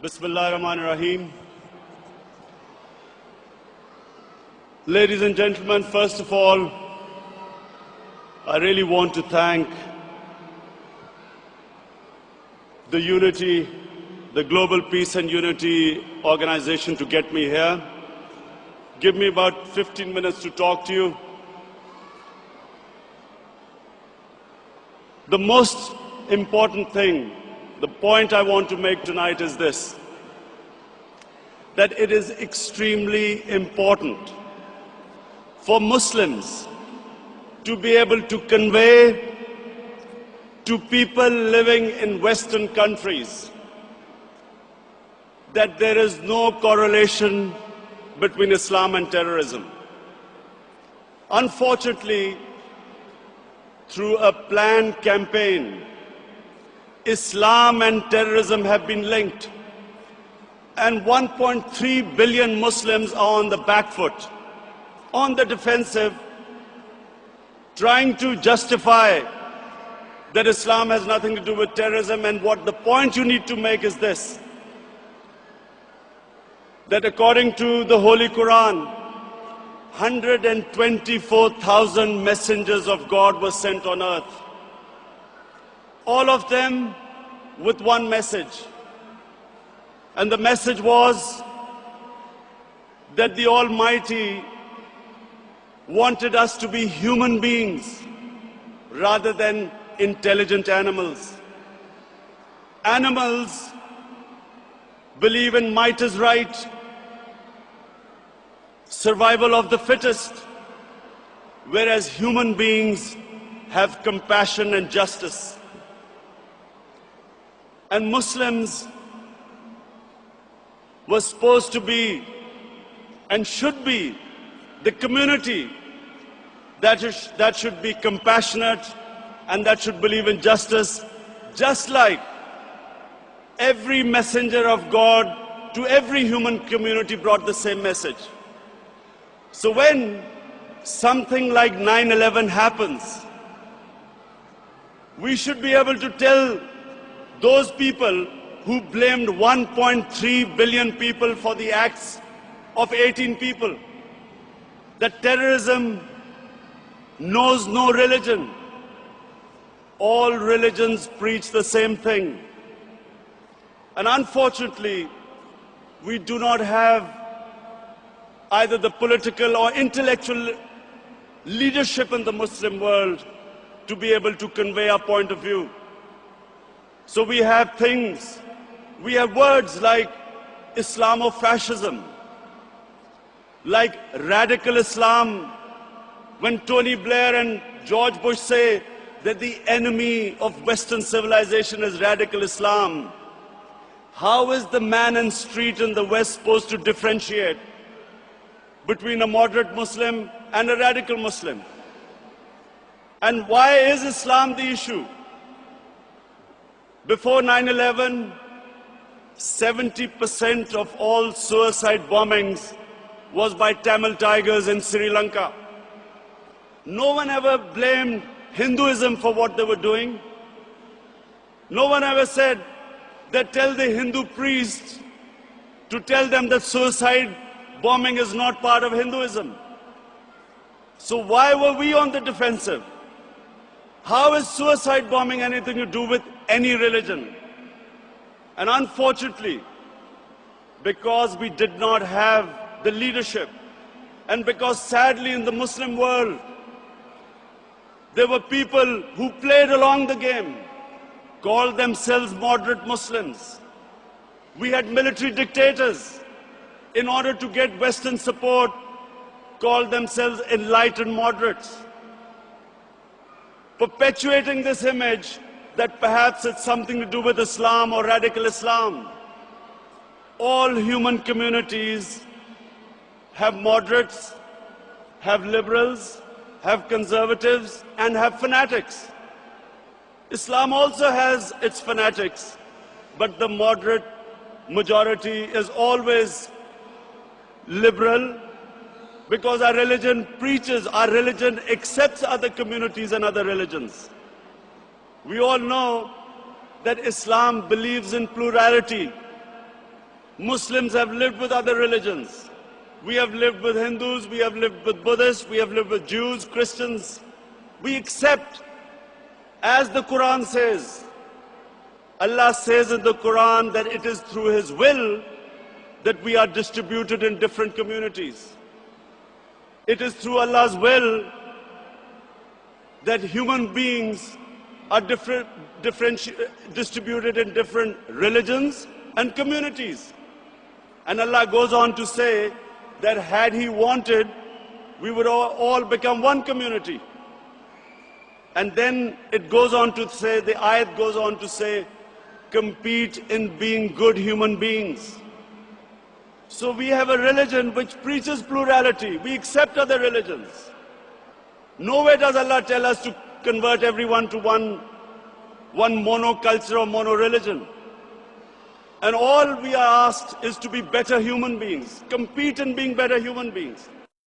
Bismillahirrahmanirrahim. Ladies and gentlemen, first of all, I really want to thank the Unity, the Global Peace and Unity organization to get me here. Give me about 15 minutes to talk to you. The most important thing, the point I want to make tonight is this, that it is extremely important for Muslims to be able to convey to people living in Western countries that there is no correlation between Islam and terrorism. Unfortunately, through a planned campaign, Islam and terrorism have been linked, and 1.3 billion Muslims are on the back foot, on the defensive, trying to justify that Islam has nothing to do with terrorism. And what the point you need to make is this, that according to the Holy Quran, 124,000 messengers of God were sent on earth. All of them with one message. And the message was that the Almighty wanted us to be human beings rather than intelligent animals. Animals believe in might is right, survival of the fittest, whereas human beings have compassion and justice. And Muslims were supposed to be and should be the community that should be compassionate and that should believe in justice, just like every messenger of God to every human community brought the same message. So when something like 9/11 happens, we should be able to tell those people who blamed 1.3 billion people for the acts of 18 people that terrorism knows no religion. All religions preach the same thing. And unfortunately, we do not have either the political or intellectual leadership in the Muslim world to be able to convey our point of view. So we have things, we have words like Islamofascism, like radical Islam, when Tony Blair and George Bush say that the enemy of Western civilization is radical Islam. How is the man in the street in the West supposed to differentiate between a moderate Muslim and a radical Muslim? And why is Islam the issue? Before 9/11, 70% of all suicide bombings was by Tamil Tigers in Sri Lanka. No one ever blamed Hinduism for what they were doing. No one ever said that tell the Hindu priests to tell them that suicide bombing is not part of Hinduism. So why were we on the defensive? How is suicide bombing anything to do with any religion? And unfortunately, because we did not have the leadership, and because sadly in the Muslim world, there were people who played along the game, called themselves moderate Muslims. We had military dictators, in order to get Western support, called themselves enlightened moderates, perpetuating this image that perhaps it's something to do with Islam or radical Islam. All human communities have moderates, have liberals, have conservatives, and have fanatics. Islam also has its fanatics, but the moderate majority is always liberal, because our religion preaches, our religion accepts other communities and other religions. We all know that Islam believes in plurality. Muslims have lived with other religions. We have lived with Hindus, we have lived with Buddhists, we have lived with Jews, Christians. We accept, as the Quran says, Allah says in the Quran that it is through His will that we are distributed in different communities. It is through Allah's will that human beings are distributed in different religions and communities. And Allah goes on to say that had He wanted, we would all become one community. And then it goes on to say, the ayat goes on to say, compete in being good human beings. So we have a religion which preaches plurality. We accept other religions. Nowhere does Allah tell us to convert everyone to one monoculture or mono-religion. And all we are asked is to be better human beings, compete in being better human beings.